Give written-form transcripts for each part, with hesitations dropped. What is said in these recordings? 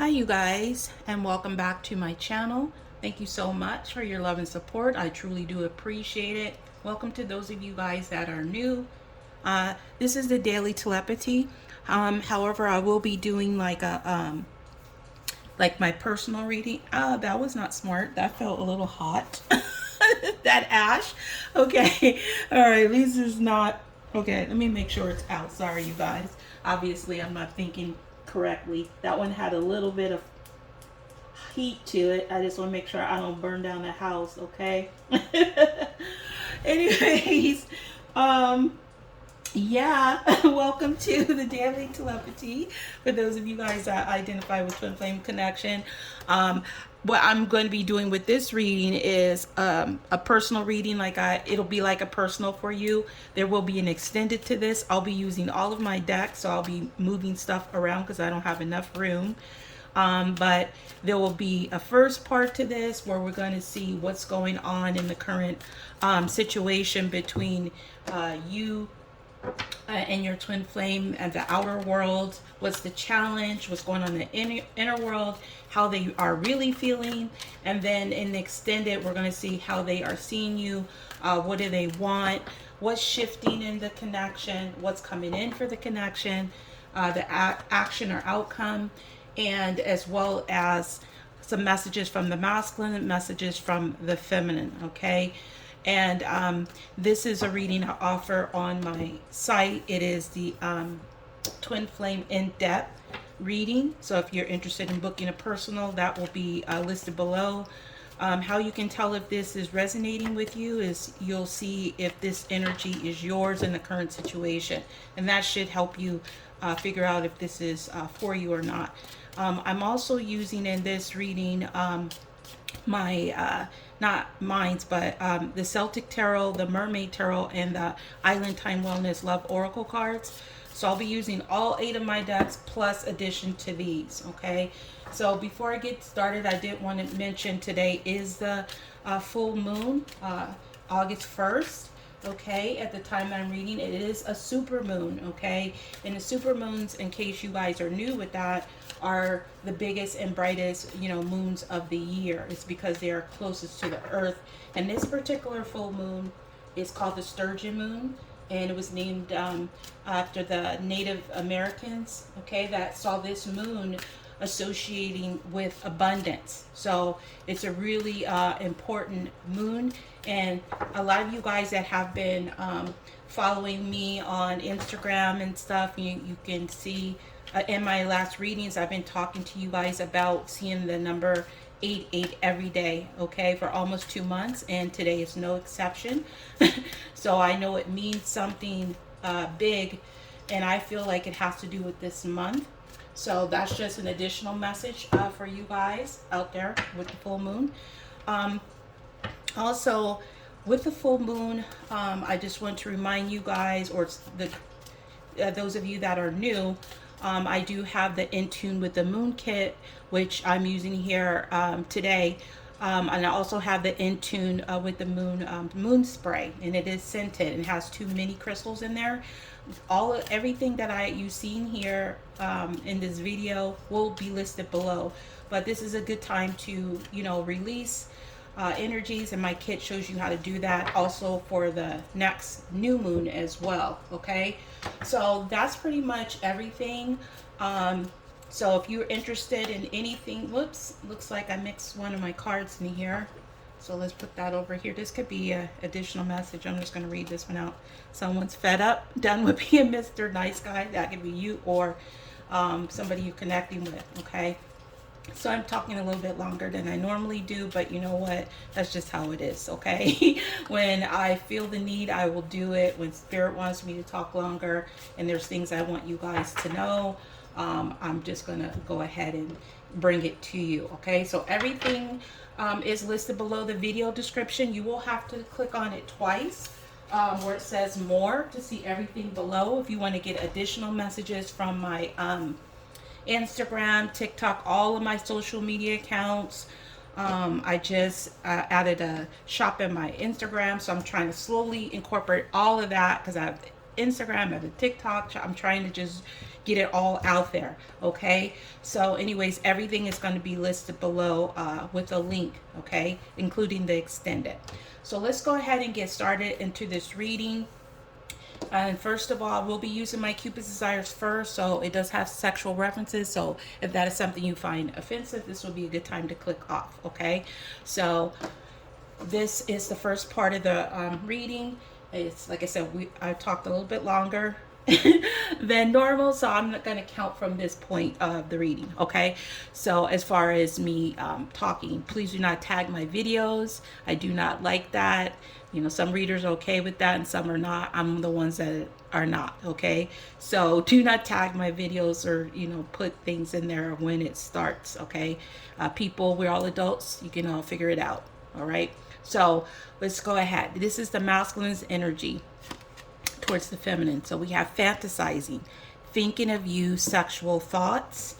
Hi you guys, and welcome back to my channel. Thank you so much for your love and support. I truly do appreciate it. Welcome to those of you guys that are new. This is the daily telepathy. However, I will be doing like like my personal reading. That was not smart. That felt a little hot. That ash. Okay. All right. At least it's not. Okay. Let me make sure it's out. Sorry, you guys. Obviously, I'm not thinking correctly. That one had a little bit of heat to it. I just want to make sure I don't burn down the house. Okay. Anyways, yeah, welcome to the daily telepathy. For those of you guys that identify with twin flame connection, what I'm going to be doing with this reading is a personal reading. It'll be like a personal for you. There will be an extended to this. I'll be using all of my decks, so I'll be moving stuff around because I don't have enough room. But there will be a first part to this where we're going to see what's going on in the current situation between you and your twin flame and the outer world. What's the challenge, what's going on in the inner world, how they are really feeling. And then in the extended, we're going to see how they are seeing you, what do they want, what's shifting in the connection, what's coming in for the connection, the action or outcome, and as well as some messages from the masculine, messages from the feminine. Okay. And this is a reading I offer on my site. It is the Twin Flame In-Depth reading. So if you're interested in booking a personal, that will be listed below. How you can tell if this is resonating with you is you'll see if this energy is yours in the current situation. And that should help you figure out if this is for you or not. I'm also using in this reading my not mine's, but the Celtic Tarot, the Mermaid Tarot, and the Island Time Wellness Love Oracle cards. So I'll be using all 8 of my decks plus addition to these. Okay, so before I get started, I did want to mention today is the full moon, August 1st. Okay, at the time I'm reading, it is a super moon. Okay, and the super moons, in case you guys are new with that, are the biggest and brightest, moons of the year. It's because they are closest to the earth. And this particular full moon is called the Sturgeon moon, and it was named after the Native Americans, okay, that saw this moon associating with abundance. So it's a really important moon. And a lot of you guys that have been following me on Instagram and stuff, you can see in my last readings, I've been talking to you guys about seeing the number 88 every day, okay, for almost 2 months, and today is no exception. So I know it means something big, and I feel like it has to do with this month. So that's just an additional message for you guys out there with the full moon. Also, with the full moon, I just want to remind you guys, or those of you that are new, I do have the In Tune with the Moon kit, which I'm using here today. And I also have the In Tune with the moon spray, and it is scented and has 2 mini crystals in there. Everything that you've seen here in this video will be listed below. But this is a good time to, release energies, and my kit shows you how to do that also for the next new moon as well. Okay, so that's pretty much everything. So if you're interested in anything, whoops, looks like I mixed one of my cards in here, so let's put that over here. This could be an additional message. I'm just going to read this one out. Someone's fed up, done with being Mr. Nice Guy. That could be you or somebody you're connecting with. Okay, so I'm talking a little bit longer than I normally do, but you know what? That's just how it is, okay? When I feel the need, I will do it. When Spirit wants me to talk longer and there's things I want you guys to know, I'm just going to go ahead and bring it to you, okay? So everything is listed below the video description. You will have to click on it twice where it says more to see everything below. If you want to get additional messages from my Instagram, TikTok, all of my social media accounts. I just added a shop in my Instagram, so I'm trying to slowly incorporate all of that because I have Instagram, I have a TikTok. I'm trying to just get it all out there. Okay. So anyways, everything is going to be listed below with a link. Okay. Including the extended. So let's go ahead and get started into this reading. And first of all, we'll be using my Cupid's Desires first, so it does have sexual references. So if that is something you find offensive, this will be a good time to click off. Okay. So this is the first part of the reading. It's like I said, I talked a little bit longer than normal, so I'm not going to count from this point of the reading. Okay. So as far as me talking, please do not tag my videos. I do not like that. You know, some readers are okay with that and some are not. I'm the ones that are not. Okay. So do not tag my videos or, you know, put things in there when it starts. Okay. People, we're all adults. You can all figure it out. All right. So let's go ahead. This is the masculine's energy towards the feminine. So we have fantasizing, thinking of you, sexual thoughts.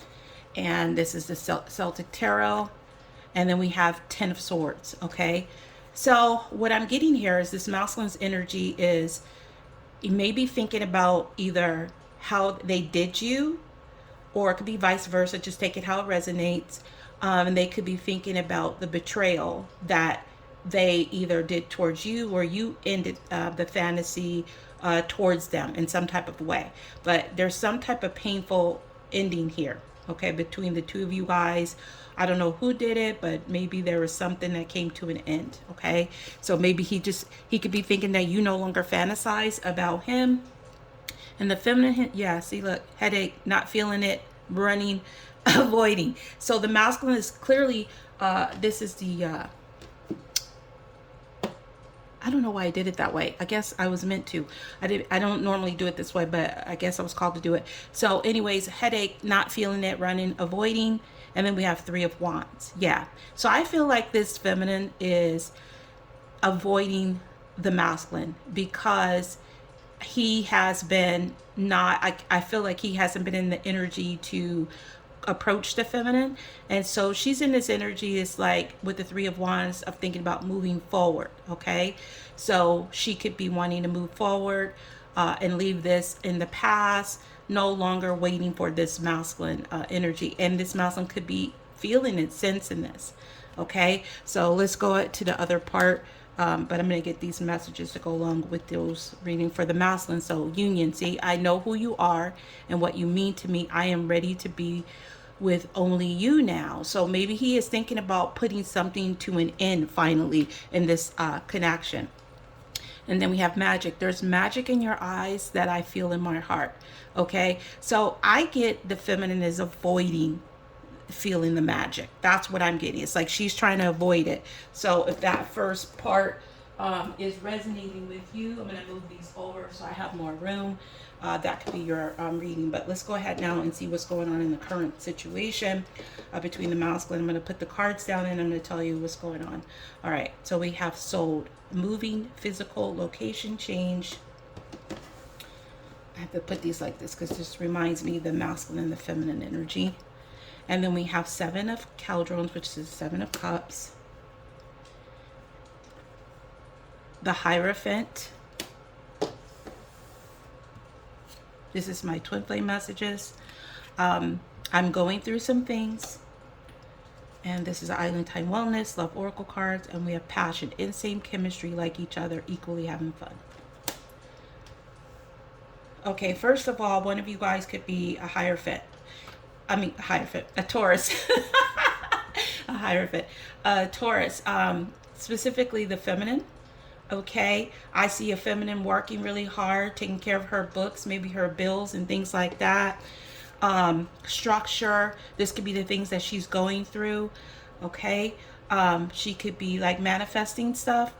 And this is the Celtic Tarot. And then we have 10 of Swords. Okay. So what I'm getting here is this masculine's energy is you may be thinking about either how they did you, or it could be vice versa. Just take it how it resonates. And they could be thinking about the betrayal that they either did towards you or you ended the fantasy towards them in some type of way. But there's some type of painful ending here, okay, between the two of you guys. I don't know who did it, but maybe there was something that came to an end, okay? So maybe he could be thinking that you no longer fantasize about him. And the feminine, yeah, see, look, headache, not feeling it, running, avoiding. So the masculine is clearly, this is the, I don't know why I did it that way. I guess I was meant to. I don't normally do it this way, but I guess I was called to do it. So anyways, headache, not feeling it, running, avoiding. And then we have 3 of Wands. Yeah. So I feel like this feminine is avoiding the masculine because he has been not, I feel like he hasn't been in the energy to approach the feminine. And so she's in this energy, it's like with the 3 of Wands of thinking about moving forward. Okay. So she could be wanting to move forward and leave this in the past, no longer waiting for this masculine energy. And this masculine could be feeling and sensing this. Okay. So let's go to the other part. But I'm going to get these messages to go along with those reading for the masculine. So union, see, I know who you are and what you mean to me. I am ready to be with only you now. So maybe he is thinking about putting something to an end finally in this connection. And then we have magic. There's magic in your eyes that I feel in my heart. Okay. So I get the feminine is avoiding feeling the magic. That's what I'm getting. It's like she's trying to avoid it. So if that first part is resonating with you, I'm going to move these over so I have more room. That could be your reading. But let's go ahead now and see what's going on in the current situation between the masculine. I'm going to put the cards down and I'm going to tell you what's going on. All right. So we have sold, moving, physical, location change. I have to put these like this because this reminds me of the masculine and the feminine energy. And then we have 7 of Caldrons, which is 7 of Cups. The Hierophant. This is my twin flame messages. I'm going through some things. And this is Island Time Wellness, Love Oracle cards. And we have Passion, insane chemistry, like each other, equally having fun. Okay, first of all, one of you guys could be a Hierophant. A Taurus. A Hierophant. Taurus, specifically the feminine. Okay, I see a feminine working really hard, taking care of her books, maybe her bills and things like that. Structure, this could be the things that she's going through. Okay, she could be like manifesting stuff.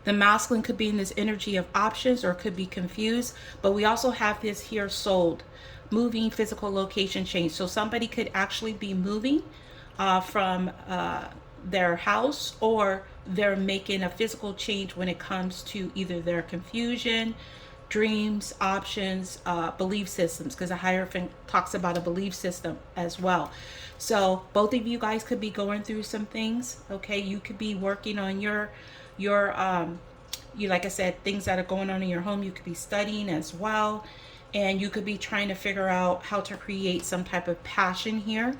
The masculine could be in this energy of options or could be confused, but we also have this here sold, moving, physical, location change. So somebody could actually be moving from their house, or they're making a physical change when it comes to either their confusion, dreams, options, belief systems, because a Hierophant talks about a belief system as well. So both of you guys could be going through some things. Okay, you could be working on your you, like I said, things that are going on in your home. You could be studying as well, and you could be trying to figure out how to create some type of passion here.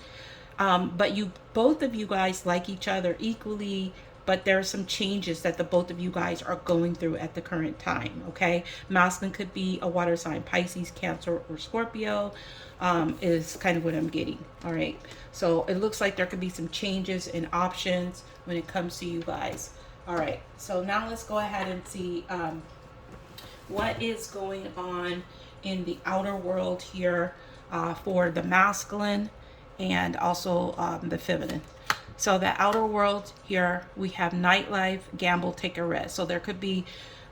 But you, both of you guys like each other equally, but there are some changes that the both of you guys are going through at the current time. Okay, masculine could be a water sign, Pisces, Cancer, or Scorpio, is kind of what I'm getting. All right, so it looks like there could be some changes and options when it comes to you guys. All right, so now let's go ahead and see what is going on in the outer world here for the masculine and also the feminine. So the outer world here, we have nightlife, gamble, take a risk. So there could be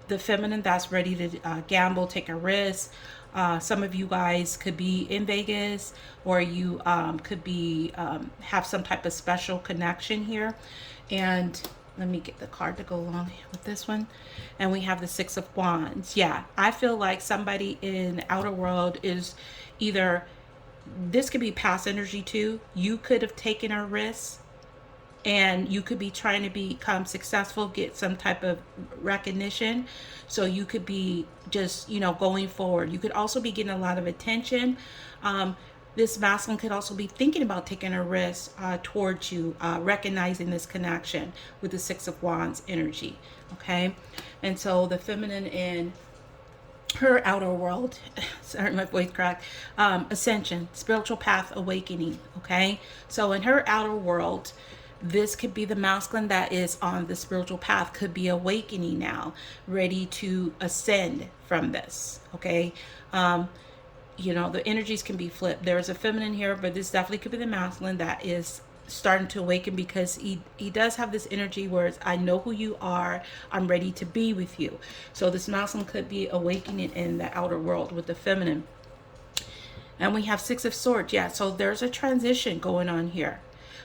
the feminine that's ready to gamble, take a risk. Some of you guys could be in Vegas, or you could be have some type of special connection here. And let me get the card to go along with this one. And we have the Six of Wands. Yeah, I feel like somebody in the outer world is either, this could be past energy too. You could have taken a risk, and you could be trying to become successful, get some type of recognition. So you could be just, you know, going forward. You could also be getting a lot of attention. This masculine could also be thinking about taking a risk towards you, recognizing this connection with the Six of Wands energy. Okay, and so the feminine in her outer world, sorry, my voice cracked, ascension, spiritual path, awakening. Okay, so in her outer world, this could be the masculine that is on the spiritual path, could be awakening now, ready to ascend from this. Okay, you know, the energies can be flipped. There's a feminine here, but this definitely could be the masculine that is starting to awaken, because he does have this energy where it's, I know who you are, I'm ready to be with you. So this masculine could be awakening in the outer world with the feminine. And we have Six of Swords. Yeah, so there's a transition going on here.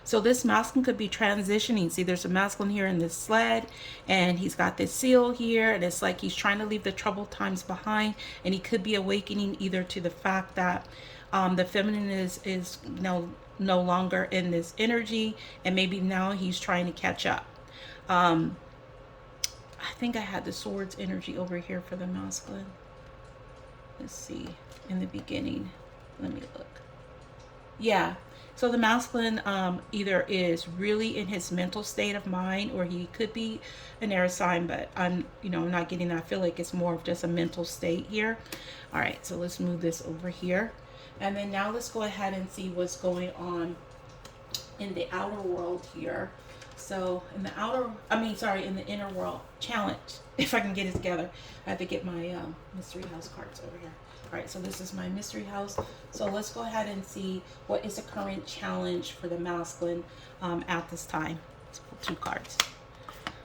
So this masculine could be transitioning. See, there's a masculine here in this sled, and he's got this seal here, and it's like he's trying to leave the troubled times behind, and he could be awakening either to the fact that the feminine is no longer in this energy, and maybe now he's trying to catch up. I think I had the swords energy over here for the masculine. Let's see, in the beginning. Let me look. Yeah. So the masculine either is really in his mental state of mind, or he could be an air sign, but I'm not getting that. I feel like it's more of just a mental state here. All right, so let's move this over here. And then now let's go ahead and see what's going on in the outer world here. So in the inner world, challenge. If I can get it together, I have to get my mystery house cards over here. All right, so this is my mystery house. So let's go ahead and see what is the current challenge for the masculine at this time. Let's pull 2 cards.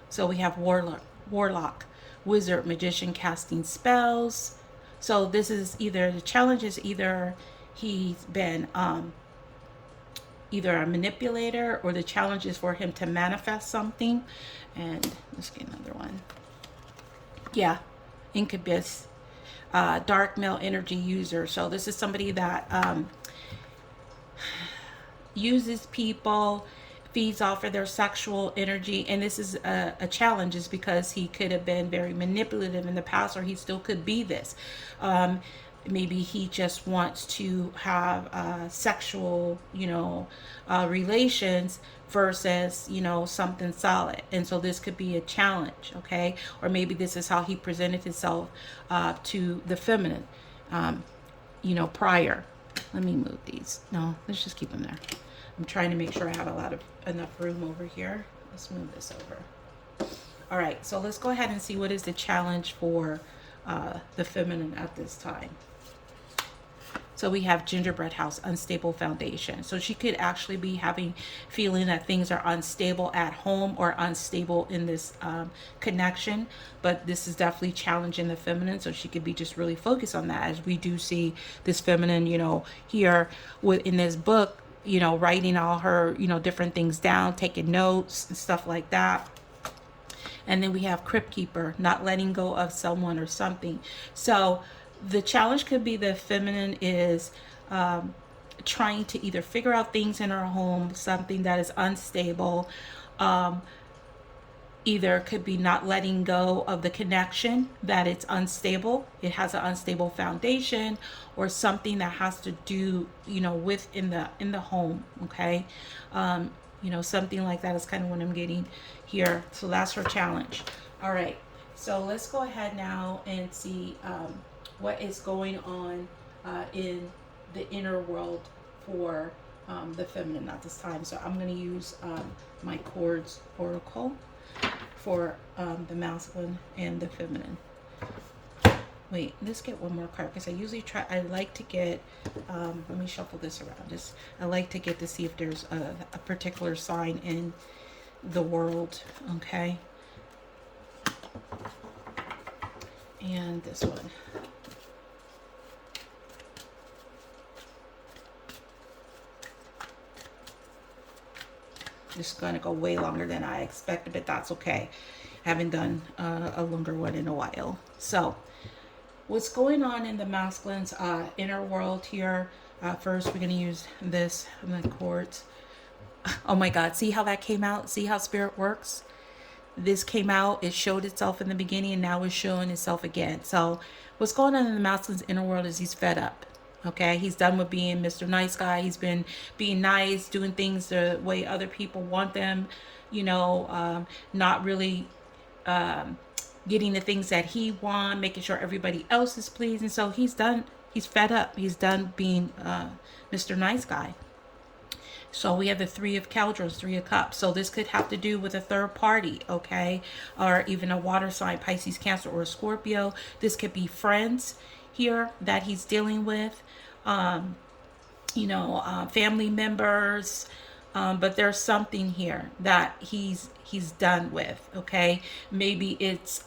So we have warlock, wizard, magician, casting spells. So this is either, the challenge is either he's been either a manipulator, or the challenge is for him to manifest something. And let's get another one. Yeah, incubus. Dark male energy user. So this is somebody that uses people, feeds off of their sexual energy, and this is a challenge, is because he could have been very manipulative in the past, or he still could be this. Maybe he just wants to have sexual, relations versus, something solid. And so this could be a challenge, okay? Or maybe this is how he presented himself to the feminine, prior. Let me move these. No, let's just keep them there. I'm trying to make sure I have enough room over here. Let's move this over. All right, so let's go ahead and see what is the challenge for the feminine at this time. So we have gingerbread house, unstable foundation. So she could actually be feeling that things are unstable at home, or unstable in this connection. But this is definitely challenging the feminine. So she could be just really focused on that, as we do see this feminine, here in this book, writing all her, different things down, taking notes and stuff like that. And then we have crypt keeper, not letting go of someone or something. So the challenge could be the feminine is trying to either figure out things in her home, something that is unstable, either could be not letting go of the connection, that it's unstable, it has an unstable foundation, or something that has to do, you know, with in the home. Okay, you know, something like that is kind of what I'm getting here. So that's her challenge. All right, so let's go ahead now and see what is going on in the inner world for the feminine at this time. So I'm going to use my Cords Oracle for the masculine and the feminine. Wait, let's get one more card, because I usually try, I like to get, let me shuffle this around. Just, I like to get to see if there's a particular sign in the world, okay? And this one. This is going to go way longer than I expected, but that's okay. I haven't done a longer one in a while. So, what's going on in the masculine's inner world here? First, we're going to use this, the quartz. Oh my God, see how that came out? See how spirit works? This came out, it showed itself in the beginning, and now it's showing itself again. So, what's going on in the masculine's inner world is he's fed up. Okay, he's done with being Mr. Nice Guy. He's been being nice, doing things the way other people want them, you know, not really getting the things that he wants, making sure everybody else is pleased. And so he's done, he's fed up. He's done being Mr. Nice Guy. So we have the Three of Caldrons, Three of Cups. So this could have to do with a third party, okay? Or even a water sign, Pisces, Cancer, or Scorpio. This could be friends here that he's dealing with, you know, family members, but there's something here that he's done with. Okay, maybe it's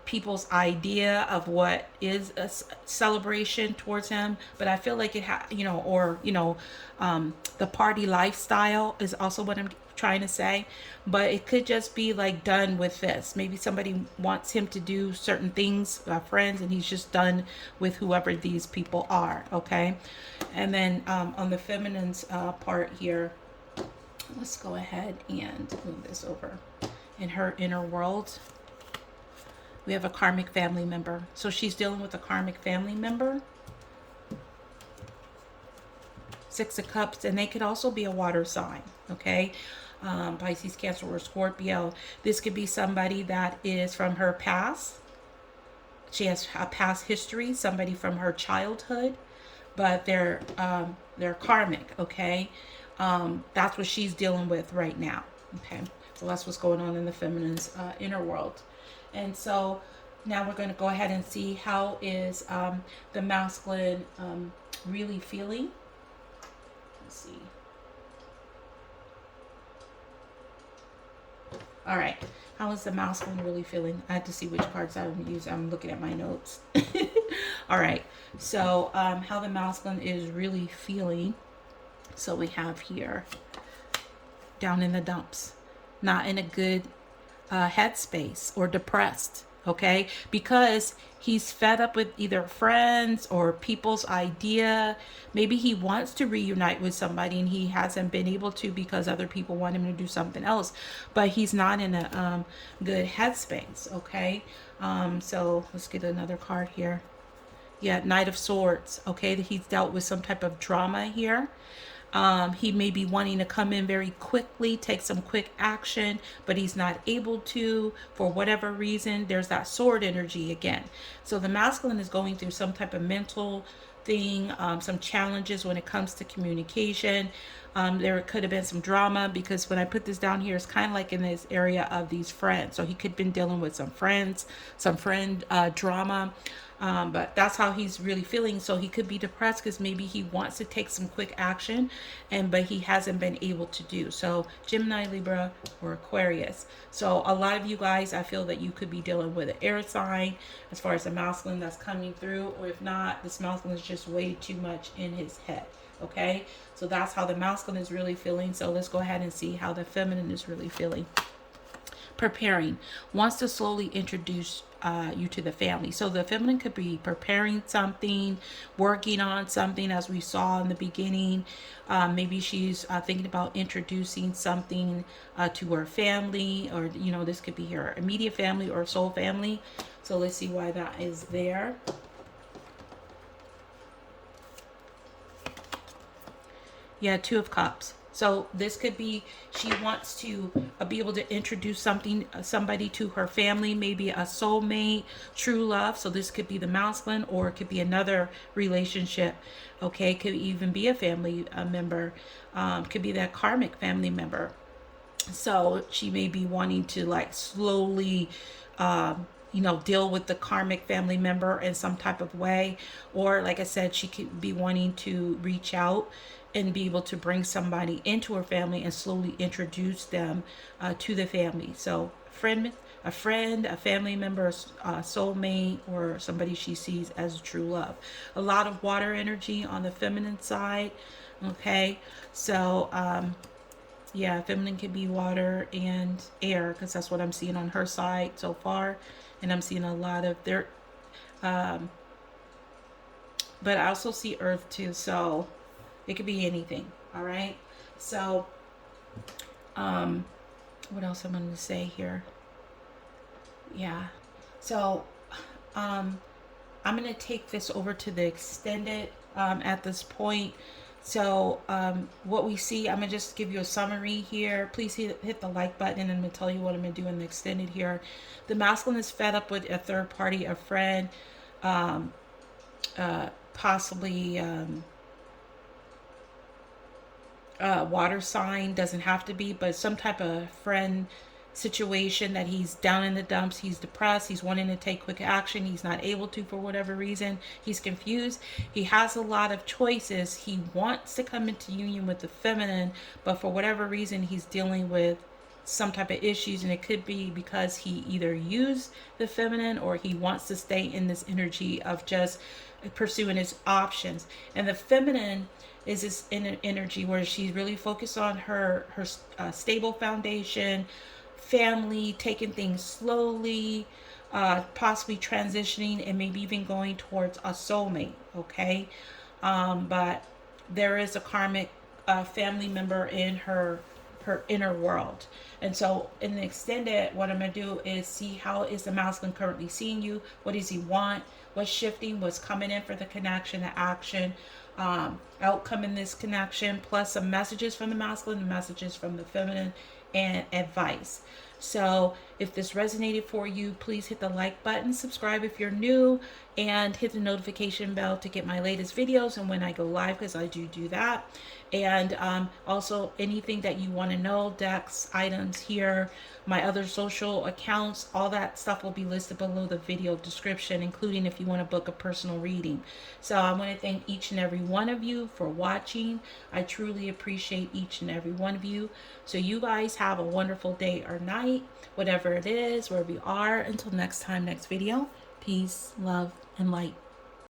people's idea of what is a celebration towards him, but I feel like it you know, or you know, the party lifestyle is also what I'm trying to say, but it could just be like done with this. Maybe somebody wants him to do certain things, friends, and he's just done with whoever these people are. Okay, and then on the feminine's part here, let's go ahead and move this over. In her inner world, we have a karmic family member. So she's dealing with a karmic family member. Six of Cups, and they could also be a water sign. Okay, Pisces, Cancer, or Scorpio. This could be somebody that is from her past. She has a past history, somebody from her childhood, but they're karmic. Okay, that's what she's dealing with right now. Okay, so that's what's going on in the feminine's inner world. And so now we're going to go ahead and see how is the masculine really feeling. Let's see. All right, how is the masculine really feeling? I had to see which cards I would use. I'm looking at my notes. All right, so how the masculine is really feeling. So we have here, down in the dumps, not in a good headspace, or depressed. Okay, because he's fed up with either friends or people's idea. Maybe he wants to reunite with somebody and he hasn't been able to because other people want him to do something else, but he's not in a good headspace. Okay, so let's get another card here. Yeah, Knight of Swords. Okay, he's dealt with some type of drama here. He may be wanting to come in very quickly, take some quick action, but he's not able to for whatever reason. There's that sword energy again. So the masculine is going through some type of mental thing, some challenges when it comes to communication. There could have been some drama, because when I put this down here, it's kind of like in this area of these friends. So he could have been dealing with some friends, some friend drama. But that's how he's really feeling. So he could be depressed because maybe he wants to take some quick action, but he hasn't been able to do so. Gemini, Libra, or Aquarius. So a lot of you guys, I feel that you could be dealing with an air sign as far as the masculine that's coming through, or if not, this masculine is just way too much in his head. Okay, so that's how the masculine is really feeling. So let's go ahead and see how the feminine is really feeling. preparing, wants to slowly introduce you to the family. So the feminine could be preparing something, working on something, as we saw in the beginning. Maybe she's thinking about introducing something to her family, or you know, this could be her immediate family or soul family. So let's see why that is there. Yeah, Two of Cups. So this could be she wants to be able to introduce somebody to her family, maybe a soulmate, true love. So this could be the masculine, or it could be another relationship. Okay, it could even be a family member. Could be that karmic family member. So she may be wanting to like slowly you know, deal with the karmic family member in some type of way. Or like I said, she could be wanting to reach out and be able to bring somebody into her family and slowly introduce them to the family. So a family member, a soulmate, or somebody she sees as true love. A lot of water energy on the feminine side. Okay, so yeah, feminine can be water and air, because that's what I'm seeing on her side so far. And I'm seeing a lot of their, but I also see earth too. So it could be anything. All right. So, what else I'm going to say here? Yeah. So, I'm going to take this over to the extended, at this point. So what we see, I'm going to just give you a summary here. Please hit the like button, and I'm going to tell you what I'm going to do in the extended here. The masculine is fed up with a third party, a friend, possibly water sign, doesn't have to be, but some type of friend situation that he's down in the dumps, he's depressed, he's wanting to take quick action, he's not able to for whatever reason, he's confused, he has a lot of choices, he wants to come into union with the feminine, but for whatever reason he's dealing with some type of issues, and it could be because he either used the feminine, or he wants to stay in this energy of just pursuing his options. And the feminine is this energy where she's really focused on her stable foundation, family, taking things slowly, possibly transitioning, and maybe even going towards a soulmate. Okay, but there is a karmic family member in her inner world. And so in the extended, what I'm going to do is see how is the masculine currently seeing you, what does he want, what's shifting, what's coming in for the connection, the action, outcome in this connection, plus some messages from the masculine and messages from the feminine, and advice. So if this resonated for you, please hit the like button, subscribe if you're new, and hit the notification bell to get my latest videos and when I go live, because I do that. And also anything that you want to know, decks, items here, my other social accounts, all that stuff will be listed below the video description, including if you want to book a personal reading. So I want to thank each and every one of you for watching. I truly appreciate each and every one of you. So you guys have a wonderful day or night, whatever it is, wherever you are. Until next time, next video. Peace, love, and light.